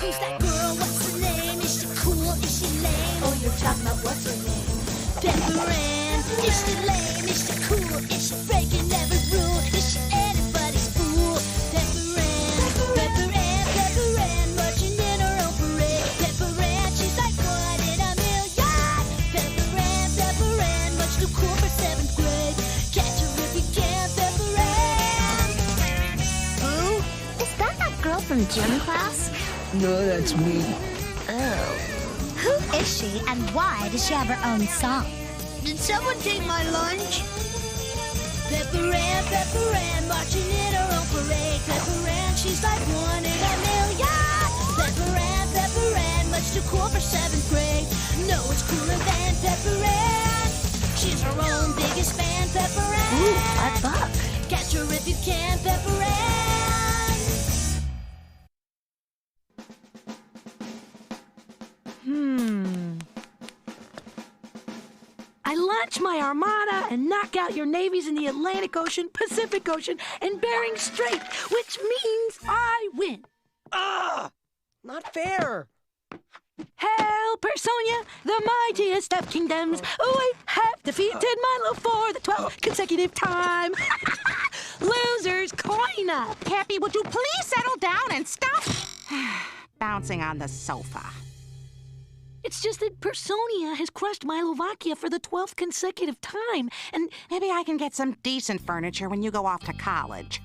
Who's that girl? What's her name? Is she cool? Is she lame? Oh, you're talking about what's her name? Pepper Ann. Is she lame? Is she cool? Is she breaking every rule? Is she anybody's fool? Pepper Ann, marching in her own parade. Pepper Ann, she's like one in a million. Pepper Ann, much too cool for 7th grade. Catch her if you can, Pepper Ann. Who? Is that girl from gym class? No, that's me. Oh. Who is she and why does she have her own song? Did someone take my lunch? Pepper Ann, marching in her own parade. Pepper Ann, she's like one in a million. Pepper Ann, much too cool for 7th grade. No one's cooler than Pepper Ann. She's her own biggest fan, Pepper Ann. Ooh, a buck. Catch her if you can, Pepper Ann. I launch my armada and knock out your navies in the Atlantic Ocean, Pacific Ocean, and Bering Strait, which means I win. Ah! Not fair. Hail, Personia, the mightiest of kingdoms. We have defeated Milo for the 12th consecutive time. Losers, coin up. Peppy, would you please settle down and stop bouncing on the sofa? It's just that Personia has crushed Milovakia for the 12th consecutive time, and Maybe I can get some decent furniture when you go off to college.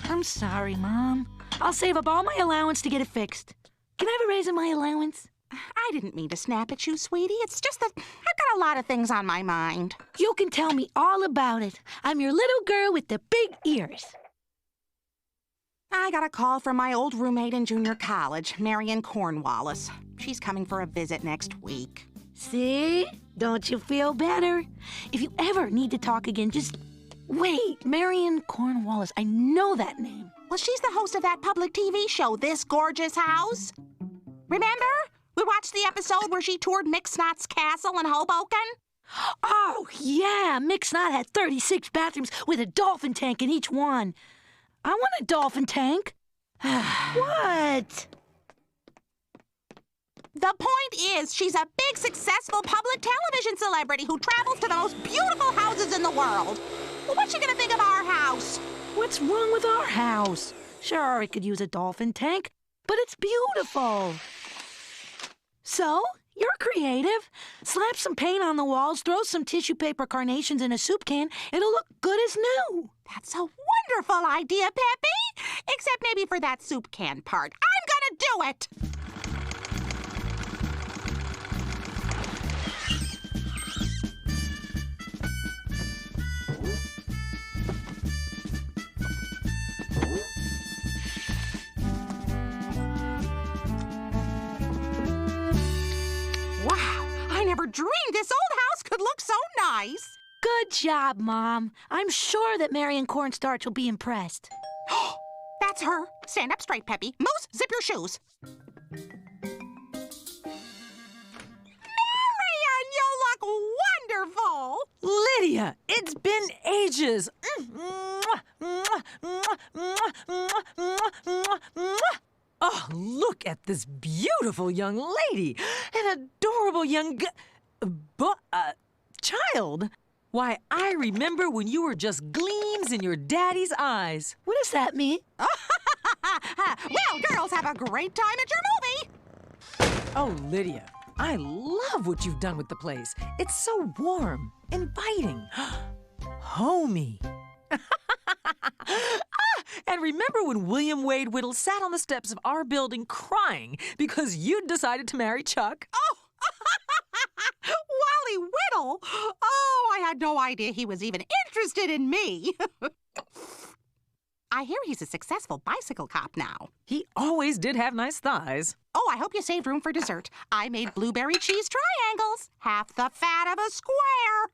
I'm sorry, Mom. I'll save up all my allowance to get it fixed. Can I have a raise in my allowance? I didn't mean to snap at you, sweetie. It's just that I've got a lot of things on my mind. You can tell me all about it. I'm your little girl with the big ears. I got a call from my old roommate in junior college, Marion Cornwallis. She's coming for a visit next week. See? Don't you feel better? If you ever need to talk again, just wait. Marion Cornwallis. I know that name. Well, she's the host of that public TV show, This Gorgeous House. Remember? We watched the episode where she toured Mixnot's castle in Hoboken. Oh, yeah. Mixnot had 36 bathrooms with a dolphin tank in each one. I want a dolphin tank. What? The point is, she's a big, successful public television celebrity who travels to the most beautiful houses in the world. Well, what's she gonna think of our house? What's wrong with our house? Sure, it could use a dolphin tank, but it's beautiful. So, you're creative. Slap some paint on the walls, throw some tissue paper carnations in a soup can. It'll look good as new. That's a wonderful idea, Peppy. Except maybe for that soup can part. I'm gonna do it. Wow, I never dreamed this old house could look so nice. Good job, Mom. I'm sure that Marion Cornstarch will be impressed. That's her. Stand up straight, Peppy. Moose, zip your shoes. Marion, you look wonderful. Lydia, it's been ages. Oh, look at this beautiful young lady. An adorable young child. Why, I remember when you were just gleams in your daddy's eyes. What does that mean? Well, girls have a great time at your movie. Oh, Lydia, I love what you've done with the place. It's so warm, inviting, homey. And remember when William Wade Whittle sat on the steps of our building crying because you'd decided to marry Chuck? Oh, Wally Whittle? Oh, I had no idea he was even interested in me. I hear he's a successful bicycle cop now. He always did have nice thighs. Oh, I hope you saved room for dessert. I made blueberry cheese triangles, half the fat of a square.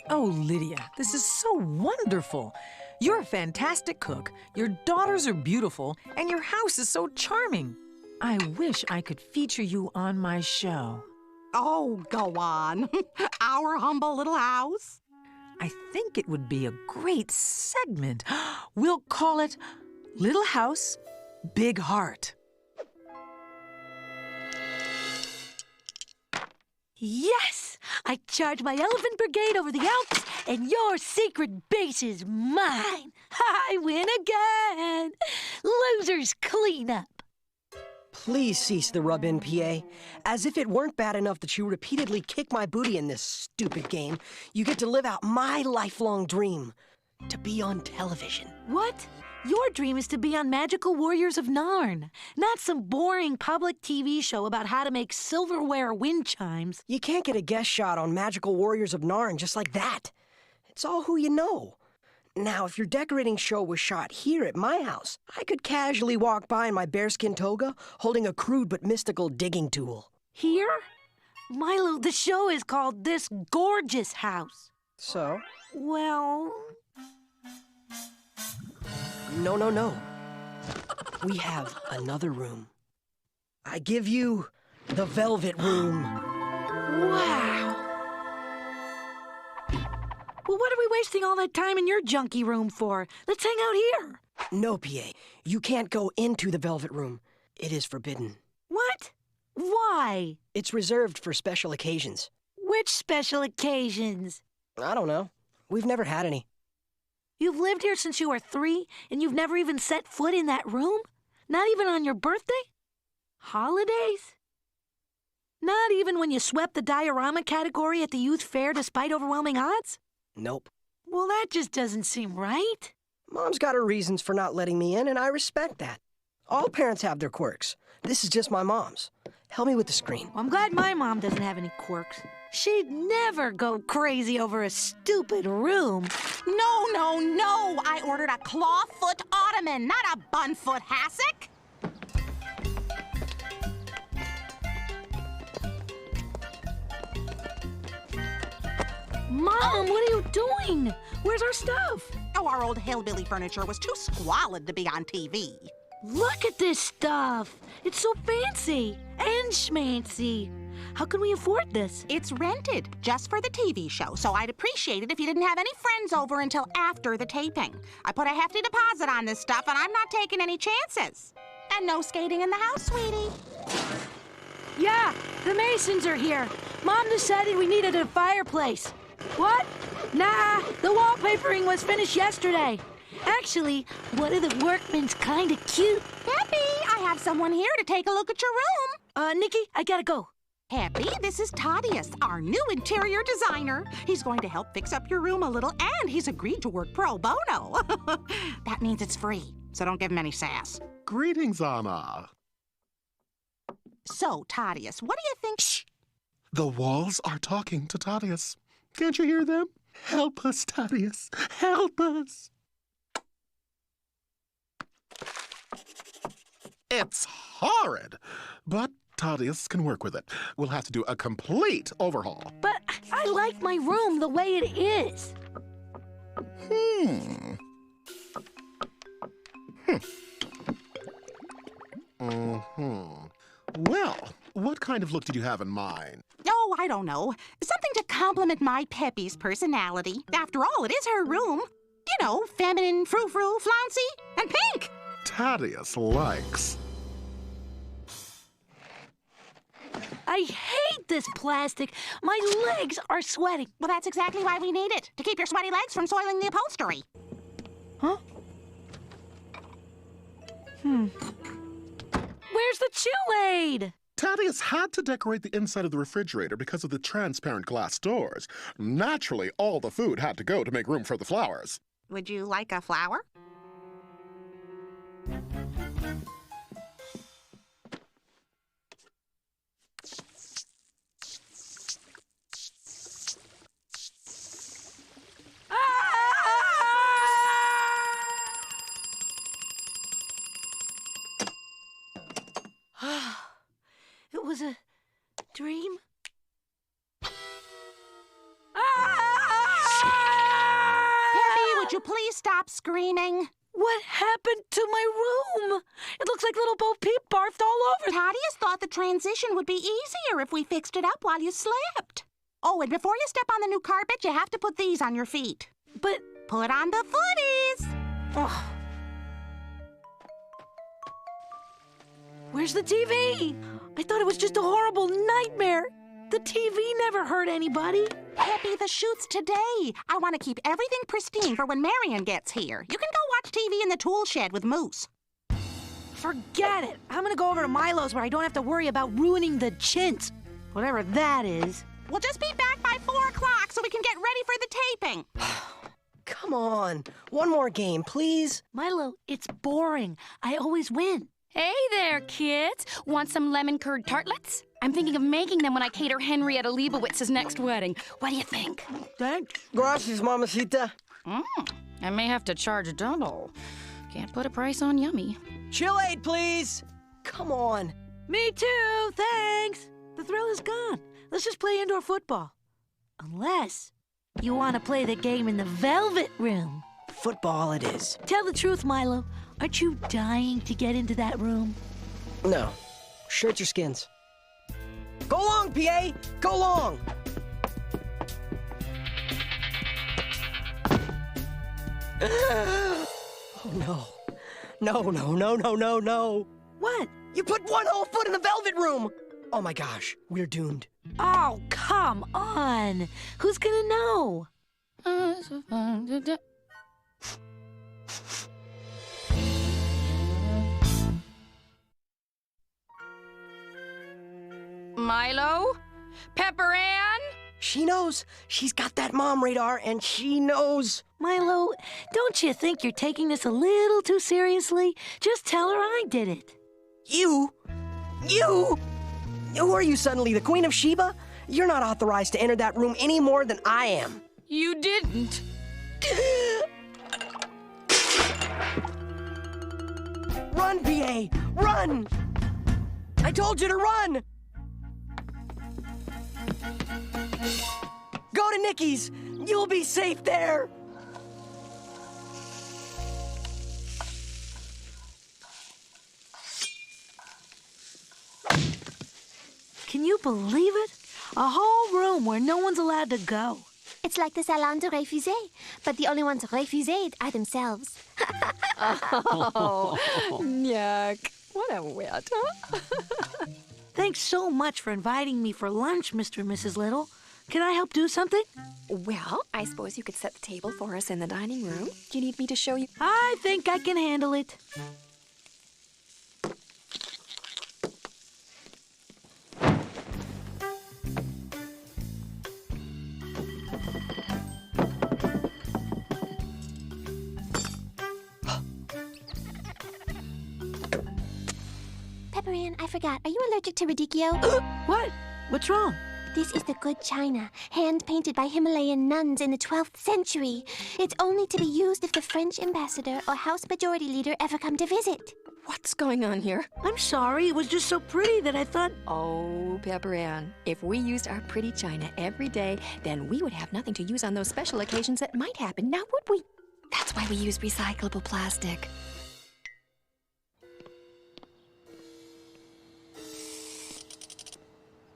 Oh, Lydia, this is so wonderful. You're a fantastic cook, your daughters are beautiful, and your house is so charming. I wish I could feature you on my show. Oh, go on. Our humble little house. I think it would be a great segment. We'll call it Little House, Big heart. Yes! I charge my elephant brigade over the Alps, and your secret base is mine. I win again. Losers clean up. Please cease the rub-in, PA. As if it weren't bad enough that you repeatedly kick my booty in this stupid game, you get to live out my lifelong dream. To be on television. What? Your dream is to be on Magical Warriors of Narn, not some boring public TV show about how to make silverware wind chimes. You can't get a guest shot on Magical Warriors of Narn just like that. It's all who you know. Now, if your decorating show was shot here at my house, I could casually walk by in my bearskin toga, holding a crude but mystical digging tool. Here? Milo, the show is called This Gorgeous House. So? Well... No. We have another room. I give you the Velvet Room. Wow. Well, what are we wasting all that time in your junky room for? Let's hang out here. No, PA. You can't go into the Velvet Room. It is forbidden. What? Why? It's reserved for special occasions. Which special occasions? I don't know. We've never had any. You've lived here since you were 3, and you've never even set foot in that room? Not even on your birthday? Holidays? Not even when you swept the diorama category at the youth fair despite overwhelming odds? Nope. Well, that just doesn't seem right. Mom's got her reasons for not letting me in, and I respect that. All parents have their quirks. This is just my mom's. Help me with the screen. Well, I'm glad my mom doesn't have any quirks. She'd never go crazy over a stupid room. No. I ordered a clawfoot ottoman, not a bunfoot hassock. Mom, what are you doing? Where's our stuff? Oh, our old hillbilly furniture was too squalid to be on TV. Look at this stuff. It's so fancy and schmancy. How can we afford this? It's rented just for the TV show, so I'd appreciate it if you didn't have any friends over until after the taping. I put a hefty deposit on this stuff, and I'm not taking any chances. And no skating in the house, sweetie. Yeah, the Masons are here. Mom decided we needed a fireplace. What? Nah, the wallpapering was finished yesterday. Actually, one of the workmen's kinda cute. Peppy, I have someone here to take a look at your room. Nikki, I gotta go. Peppy, this is Tadius, our new interior designer. He's going to help fix up your room a little, and he's agreed to work pro bono. That means it's free, so don't give him any sass. Greetings, Anna. So, Tadius, what do you think? Shh! The walls are talking to Tadius. Can't you hear them? Help us, Tadius. Help us. It's horrid, but Tadius can work with it. We'll have to do a complete overhaul. But I like my room the way it is. Well, what kind of look did you have in mind? Oh, I don't know. Something to complement my Peppy's personality. After all, it is her room. You know, feminine, frou-frou, flouncy, and pink. Tadius likes. I hate this plastic. My legs are sweating. Well, that's exactly why we need it, to keep your sweaty legs from soiling the upholstery. Huh? Where's the chew aid? Tadius had to decorate the inside of the refrigerator because of the transparent glass doors. Naturally, all the food had to go to make room for the flowers. Would you like a flower? It was a dream. Peppy, would you please stop screaming? What happened to my room? It looks like little Bo Peep barfed all over. Tadius thought the transition would be easier if we fixed it up while you slept. Oh, and before you step on the new carpet, you have to put these on your feet. But put on the footies. oh. Where's the TV? I thought it was just a horrible nightmare. The TV never hurt anybody. Happy the shoot's today. I want to keep everything pristine for when Marion gets here. You can go watch TV in the tool shed with Moose. Forget it. I'm gonna go over to Milo's where I don't have to worry about ruining the chintz. Whatever that is. We'll just be back by 4 o'clock so we can get ready for the taping. Come on. One more game, please. Milo, it's boring. I always win. Hey there, kids. Want some lemon curd tartlets? I'm thinking of making them when I cater Henrietta Leibowitz's next wedding. What do you think? Thanks. Gracias, mamacita. I may have to charge double. Can't put a price on yummy. Chillade, please. Come on. Me too, thanks. The thrill is gone. Let's just play indoor football. Unless you want to play the game in the velvet room. Football it is. Tell the truth, Milo. Aren't you dying to get into that room? No. Shirt your skins. Go long, PA! Go long! Oh, no. No. What? You put one whole foot in the velvet room! Oh my gosh, we're doomed. Oh, come on. Who's gonna know? Milo? Pepper Ann? She knows. She's got that mom radar, and she knows. Milo, don't you think you're taking this a little too seriously? Just tell her I did it. You? Who are you suddenly, the Queen of Sheba? You're not authorized to enter that room any more than I am. You didn't. Run, PA! Run! I told you to run! Go to Nikki's! You'll be safe there! Can you believe it? A whole room where no one's allowed to go. It's like the Salon de Refusé, but the only ones refused are themselves. Oh, yuck. What a wit, huh? Thanks so much for inviting me for lunch, Mr. and Mrs. Little. Can I help do something? Well, I suppose you could set the table for us in the dining room. Do you need me to show you? I think I can handle it. Pepper Ann, I forgot. Are you allergic to radicchio? What? What's wrong? This is the good china, hand-painted by Himalayan nuns in the 12th century. It's only to be used if the French ambassador or House Majority Leader ever come to visit. What's going on here? I'm sorry. It was just so pretty that I thought... Oh, Pepper Ann, if we used our pretty china every day, then we would have nothing to use on those special occasions that might happen, now would we? That's why we use recyclable plastic.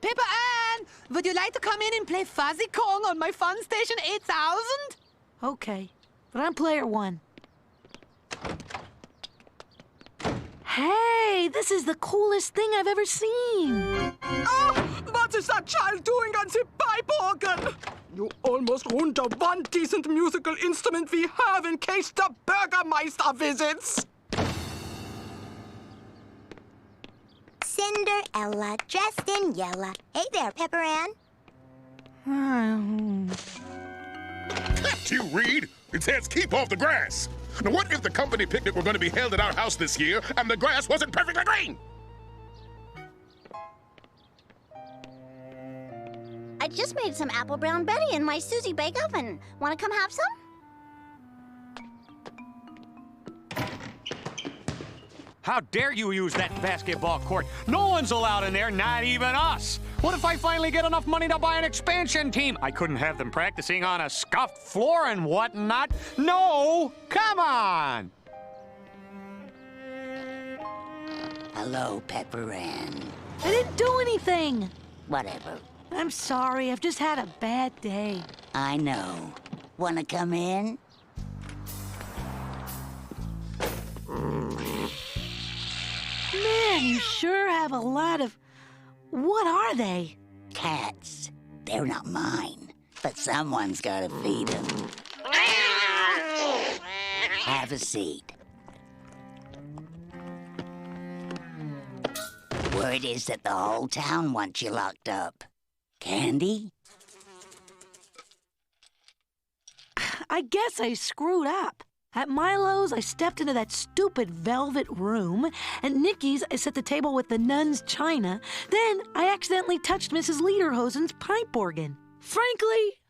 Pepper Ann, would you like to come in and play Fuzzy Kong on my Fun Station 8000? Okay, but I'm player one. Hey, this is the coolest thing I've ever seen. Oh, what is that child doing on the pipe organ? You almost ruined the one decent musical instrument we have in case the Burgermeister visits. Cinderella, dressed in yellow. Hey there, Pepper Ann. Can't you read? It says keep off the grass. Now, what if the company picnic were going to be held at our house this year and the grass wasn't perfectly green? I just made some apple brown Betty in my Susie bake oven. Want to come have some? How dare you use that basketball court? No one's allowed in there, not even us. What if I finally get enough money to buy an expansion team? I couldn't have them practicing on a scuffed floor and whatnot. No, come on. Hello, Pepper Ann. I didn't do anything. Whatever. I'm sorry. I've just had a bad day. I know. Wanna come in? Man, you sure have a lot of... What are they? Cats. They're not mine, but someone's gotta feed them. Have a seat. Word is that the whole town wants you locked up. Candy? I guess I screwed up. At Milo's, I stepped into that stupid velvet room. At Nikki's, I set the table with the nun's china. Then I accidentally touched Mrs. Lederhosen's pipe organ. Frankly,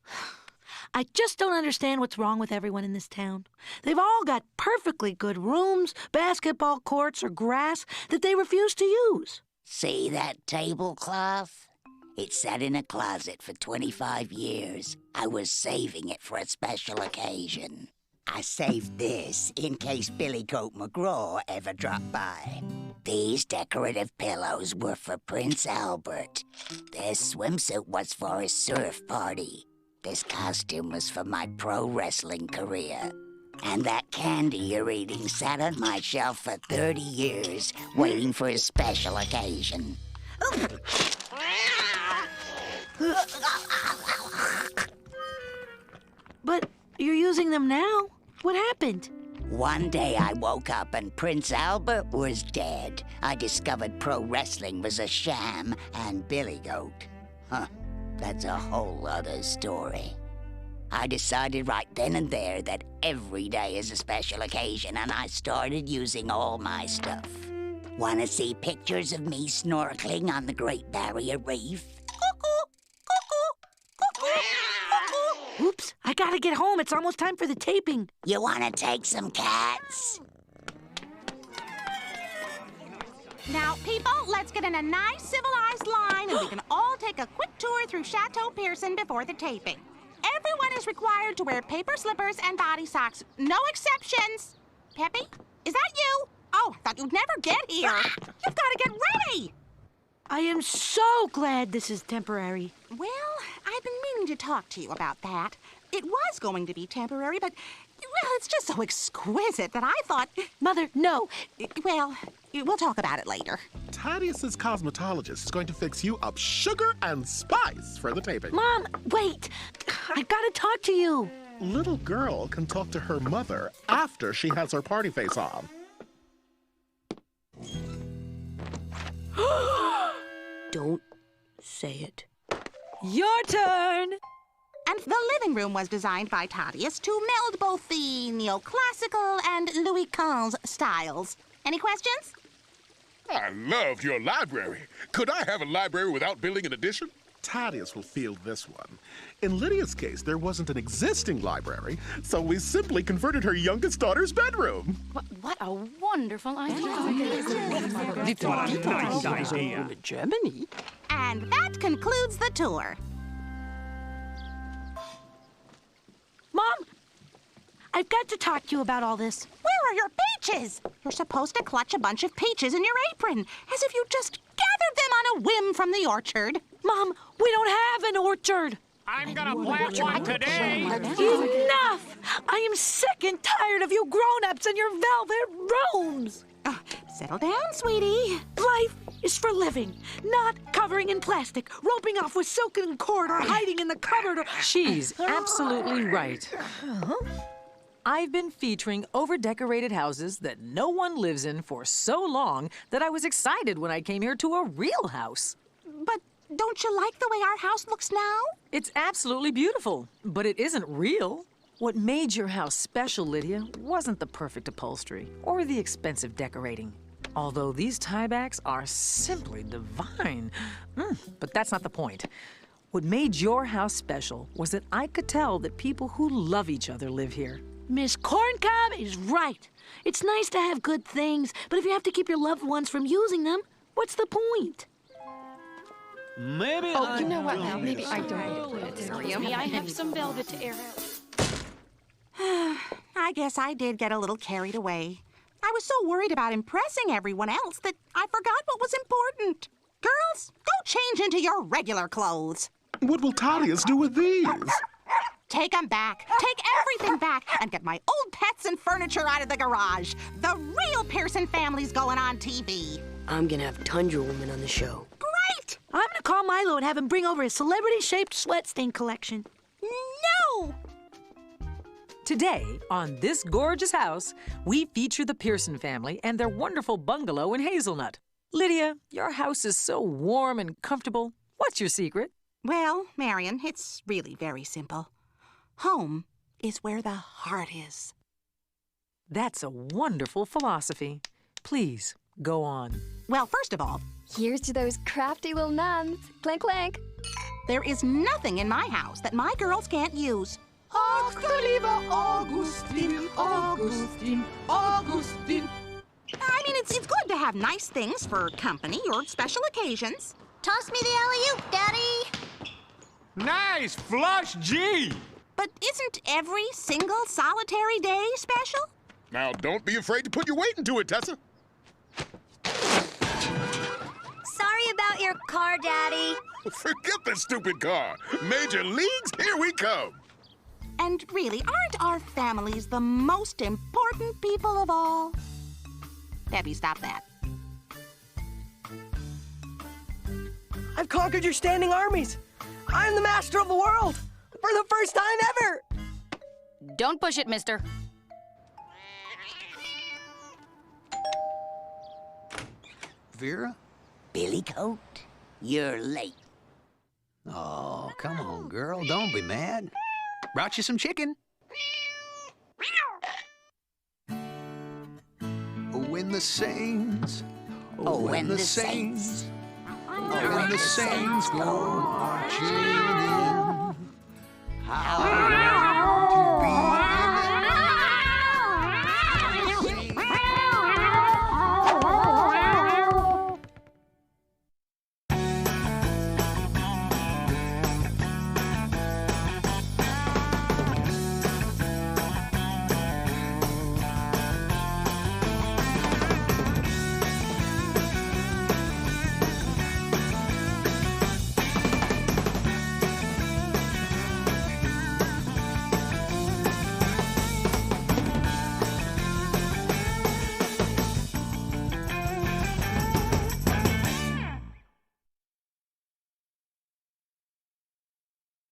I just don't understand what's wrong with everyone in this town. They've all got perfectly good rooms, basketball courts, or grass that they refuse to use. See that tablecloth? It sat in a closet for 25 years. I was saving it for a special occasion. I saved this in case Billy Goat McGraw ever dropped by. These decorative pillows were for Prince Albert. This swimsuit was for his surf party. This costume was for my pro wrestling career. And that candy you're eating sat on my shelf for 30 years, waiting for a special occasion. But you're using them now? What happened? One day I woke up and Prince Albert was dead. I discovered pro wrestling was a sham and Billy Goat. That's a whole other story. I decided right then and there that every day is a special occasion, and I started using all my stuff. Want to see pictures of me snorkeling on the Great Barrier Reef? Oops, I gotta get home. It's almost time for the taping. You want to take some cats? Now, people, let's get in a nice civilized line and we can all take a quick tour through Chateau Pearson before the taping. Everyone is required to wear paper slippers and body socks. No exceptions. Peppy, is that you? Oh, I thought you'd never get here. You've got to get ready. I am so glad this is temporary. Well, I've been meaning to talk to you about that. It was going to be temporary, but, well, it's just so exquisite that I thought... Mother, no. Well, we'll talk about it later. Thaddeus's cosmetologist is going to fix you up sugar and spice for the taping. Mom, wait. I gotta talk to you. Little girl can talk to her mother after she has her party face on. Don't say it. Your turn. And the living room was designed by Thaddeus to meld both the neoclassical and Louis XV styles. Any questions? I loved your library. Could I have a library without building an addition? Thaddeus will field this one. In Lydia's case, there wasn't an existing library, so we simply converted her youngest daughter's bedroom. What a wonderful idea. Germany. And that concludes the tour. Mom, I've got to talk to you about all this. Where are your peaches? You're supposed to clutch a bunch of peaches in your apron, as if you just gathered them on a whim from the orchard. Mom, we don't have an orchard. I'm gonna plant one today. Enough! I am sick and tired of you grown-ups and your velvet rooms. Settle down, sweetie. Life is for living, not covering in plastic, roping off with silken cord, or hiding in the cupboard. She's absolutely right. I've been featuring over-decorated houses that no one lives in for so long that I was excited when I came here to a real house. But don't you like the way our house looks now? It's absolutely beautiful, but it isn't real. What made your house special, Lydia, wasn't the perfect upholstery or the expensive decorating. Although these tiebacks are simply divine. But that's not the point. What made your house special was that I could tell that people who love each other live here. Miss Corncob is right. It's nice to have good things, but if you have to keep your loved ones from using them, what's the point? Maybe you know what now? Maybe I don't. Excuse me, I have some velvet to air out. I guess I did get a little carried away. I was so worried about impressing everyone else that I forgot what was important. Girls, go change into your regular clothes. What will Thaddeus do with these? Take them back. Take everything back and get my old pets and furniture out of the garage. The real Pearson family's going on TV. I'm gonna have Tundra Woman on the show. Great! I'm gonna call Milo and have him bring over his celebrity-shaped sweat stain collection. No! Today, on This Gorgeous House, we feature the Pearson family and their wonderful bungalow in Hazelnut. Lydia, your house is so warm and comfortable. What's your secret? Well, Marion, it's really very simple. Home is where the heart is. That's a wonderful philosophy. Please, go on. Well, first of all, Here's to those crafty little nuns. Clank, clank. there is nothing in my house that my girls can't use. Ach, du lieber Augustin, Augustin, Augustin. I mean, it's good to have nice things for company or special occasions. Toss me the alley-oop, Daddy. Nice flush G! But isn't every single solitary day special? Now, don't be afraid to put your weight into it, Tessa. Sorry about your car, Daddy. Forget the stupid car. Major leagues, here we come. And really, aren't our families the most important people of all? Debbie, stop that. I've conquered your standing armies. I'm the master of the world for the first time ever. Don't push it, mister. Vera? Billy Coat, you're late. Oh, come on, girl. Don't be mad. Brought you some chicken. When the saints, when the saints, when the saints go marching in, how